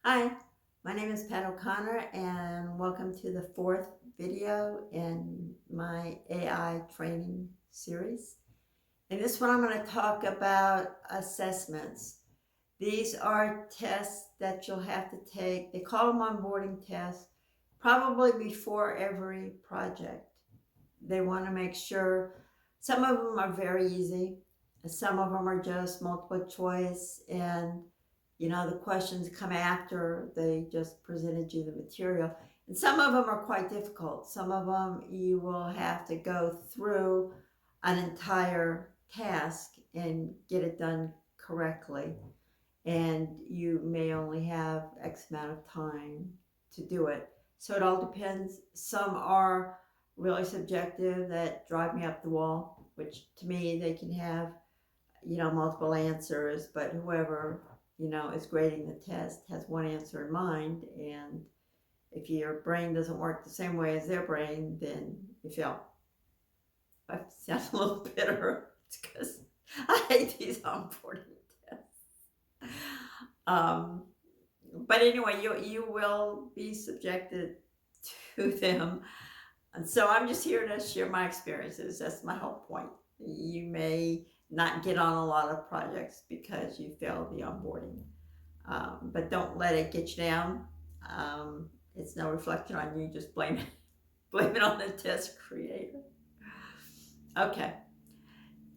Hi, my name is Pat O'Connor, and welcome to the fourth video in my AI training series. In this one, I'm going to talk about assessments. These are tests that you'll have to take. They call them onboarding tests, probably before every project. They want to make sure some of them are very easy, some of them are just multiple choice, and the questions come after they just presented you the material. And some of them are quite difficult. Some of them you will have to go through an entire task and get it done correctly. And you may only have X amount of time to do it. So it all depends. Some are really subjective that drive me up the wall, which to me they can have multiple answers, but whoever is grading the test has one answer in mind, and if your brain doesn't work the same way as their brain, then you fail. I sound a little bitter. It's because I hate these onboarding tests. Um, but anyway, you will be subjected to them, and so I'm just here to share my experiences. That's my whole point. You may not get on a lot of projects because you failed the onboarding. But don't let it get you down. It's no reflection on you. Just blame it, blame it on the test creator. Okay.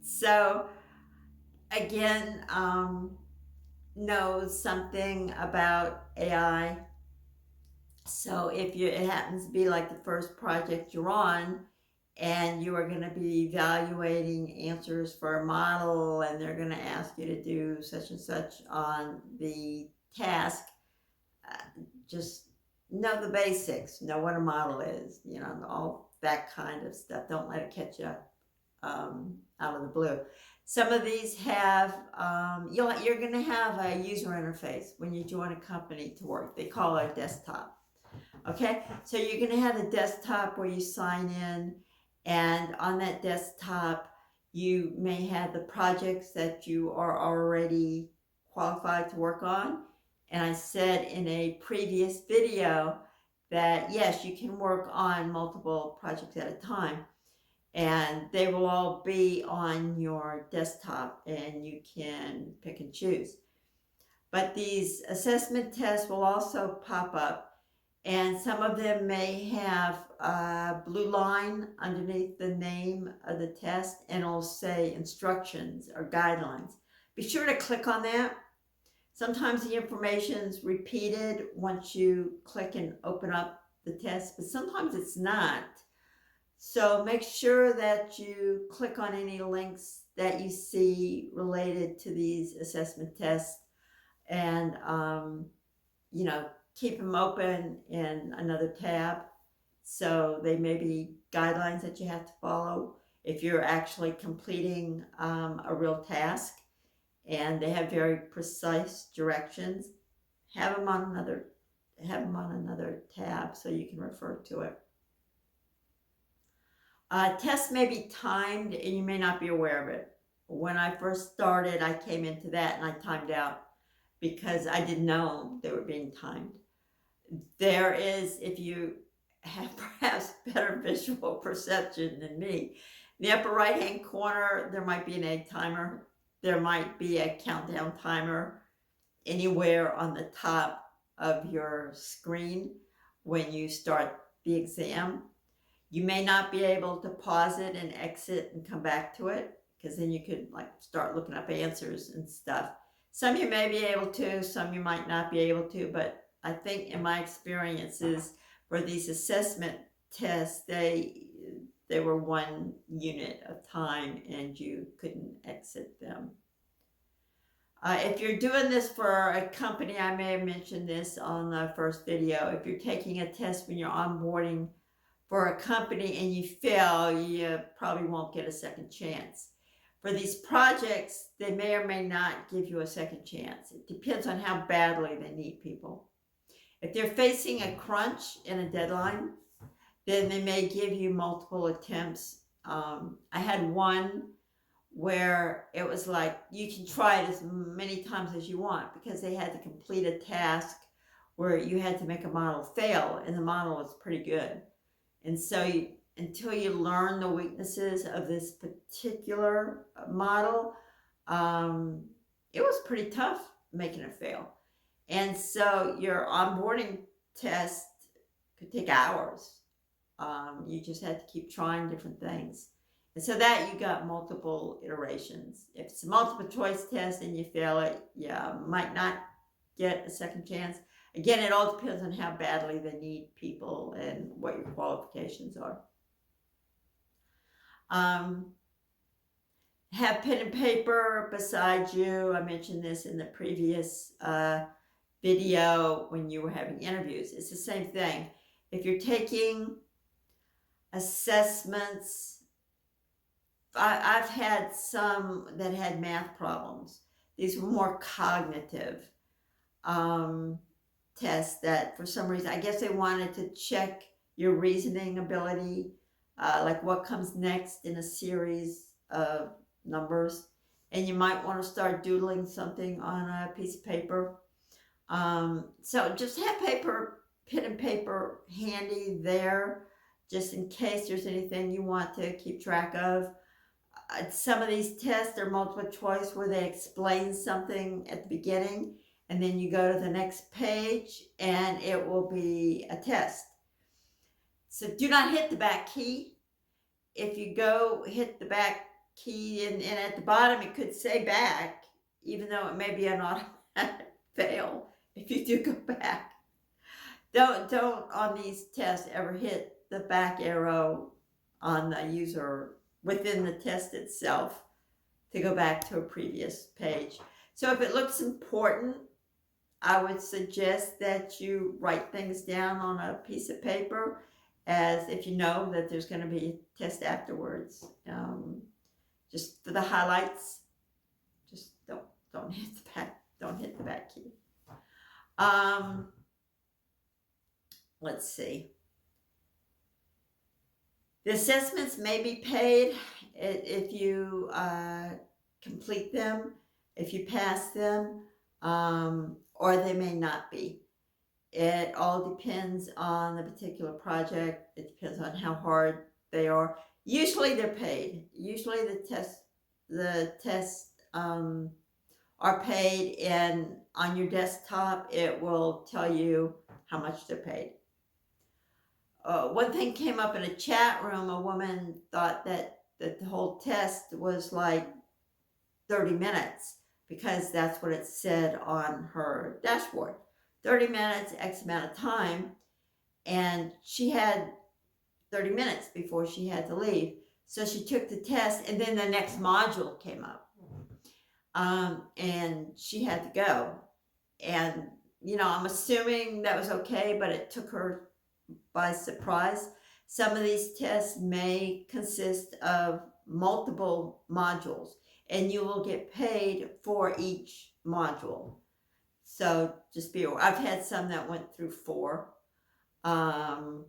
So again, know something about AI. So if it happens to be like the first project you're on, and you are going to be evaluating answers for a model, and they're going to ask you to do such and such on the task, uh, just know the basics, know what a model is, all that kind of stuff. Don't let it catch you out of the blue. Some of these have, you're going to have a user interface when you join a company to work. They call it a desktop. Okay, so you're going to have a desktop where you sign in, and on that desktop, you may have the projects that you are already qualified to work on. And I said in a previous video that yes, you can work on multiple projects at a time, and they will all be on your desktop, and you can pick and choose. But these assessment tests will also pop up, and some of them may have a blue line underneath the name of the test, and it'll say instructions or guidelines. Be sure to click on that. Sometimes the information is repeated once you click and open up the test, but sometimes it's not. So make sure that you click on any links that you see related to these assessment tests, and keep them open in another tab. So they may be guidelines that you have to follow if you're actually completing a real task, and they have very precise directions. Have them on another tab so you can refer to it. Tests may be timed, and you may not be aware of it. When I first started, I came into that and I timed out because I didn't know they were being timed. There is, if you have perhaps better visual perception than me, in the upper right hand corner, there might be an egg timer. There might be a countdown timer anywhere on the top of your screen when you start the exam. You may not be able to pause it and exit and come back to it, because then you could start looking up answers and stuff. Some you may be able to, some you might not be able to, but I think in my experiences for these assessment tests, they were 1 unit of time and you couldn't exit them. If you're doing this for a company, I may have mentioned this on the first video. If you're taking a test when you're onboarding for a company and you fail, you probably won't get a second chance. For these projects, they may or may not give you a second chance. It depends on how badly they need people. If they're facing a crunch and a deadline, then they may give you multiple attempts. I had one where it was like you can try it as many times as you want, because they had to complete a task where you had to make a model fail, and the model was pretty good. And so until you learn the weaknesses of this particular model, it was pretty tough making it fail. And so your onboarding test could take hours. You just had to keep trying different things. And so that you got multiple iterations. If it's a multiple choice test and you fail it, you might not get a second chance. Again, it all depends on how badly they need people and what your qualifications are. Have pen and paper beside you. I mentioned this in the previous video when you were having interviews. It's the same thing. If you're taking assessments, I've had some that had math problems. These were more cognitive tests that for some reason, I guess they wanted to check your reasoning ability, like what comes next in a series of numbers. And you might want to start doodling something on a piece of paper. So just have pen and paper handy there, just in case there's anything you want to keep track of. Some of these tests are multiple choice where they explain something at the beginning, and then you go to the next page and it will be a test. So do not hit the back key. If you go hit the back key and at the bottom it could say back, even though it may be an automatic fail if you do go back. Don't on these tests ever hit the back arrow on the user within the test itself to go back to a previous page. So if it looks important, I would suggest that you write things down on a piece of paper, as if you know that there's going to be a test afterwards. Just for the highlights, just don't hit the back key. Let's see. The assessments may be paid if you complete them, if you pass them, or they may not be. It all depends on the particular project. It depends on how hard they are. Usually they're paid. Usually the tests are paid, and on your desktop it will tell you how much they're paid. One thing came up in a chat room. A woman thought that the whole test was like 30 minutes because that's what it said on her dashboard. 30 minutes, X amount of time. And she had 30 minutes before she had to leave. So she took the test, and then the next module came up. And she had to go. And, I'm assuming that was okay, but it took her by surprise. Some of these tests may consist of multiple modules, and you will get paid for each module. So just be aware. I've had some that went through 4, and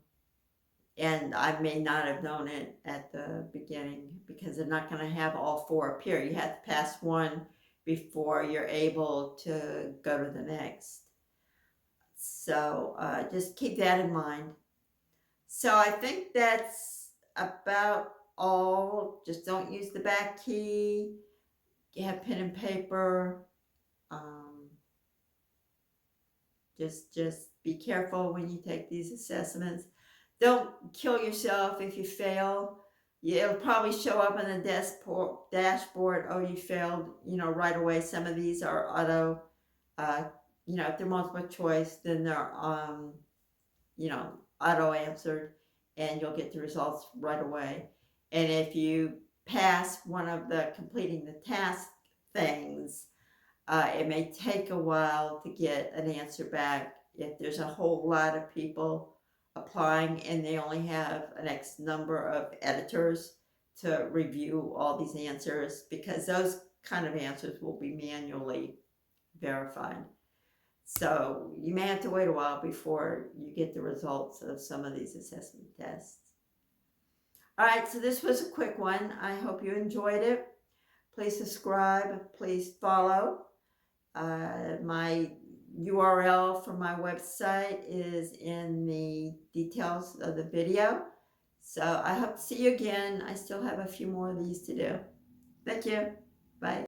I may not have known it at the beginning because they're not going to have all 4 appear. You have to pass one before you're able to go to the next. So just keep that in mind. So I think that's about all. Just don't use the back key. You have pen and paper. Just be careful when you take these assessments. Don't kill yourself if you fail. It'll probably show up on the dashboard. Oh, you failed, right away. Some of these are auto, if they're multiple choice, then they're, auto answered, and you'll get the results right away. And if you pass one of the completing the task things, it may take a while to get an answer back if there's a whole lot of people applying and they only have an X number of editors to review all these answers, because those kind of answers will be manually verified. So you may have to wait a while before you get the results of some of these assessment tests. All right, so this was a quick one. I hope you enjoyed it. Please subscribe, please follow. My URL for my website is in the details of the video. So I hope to see you again. I still have a few more of these to do. Thank you. Bye.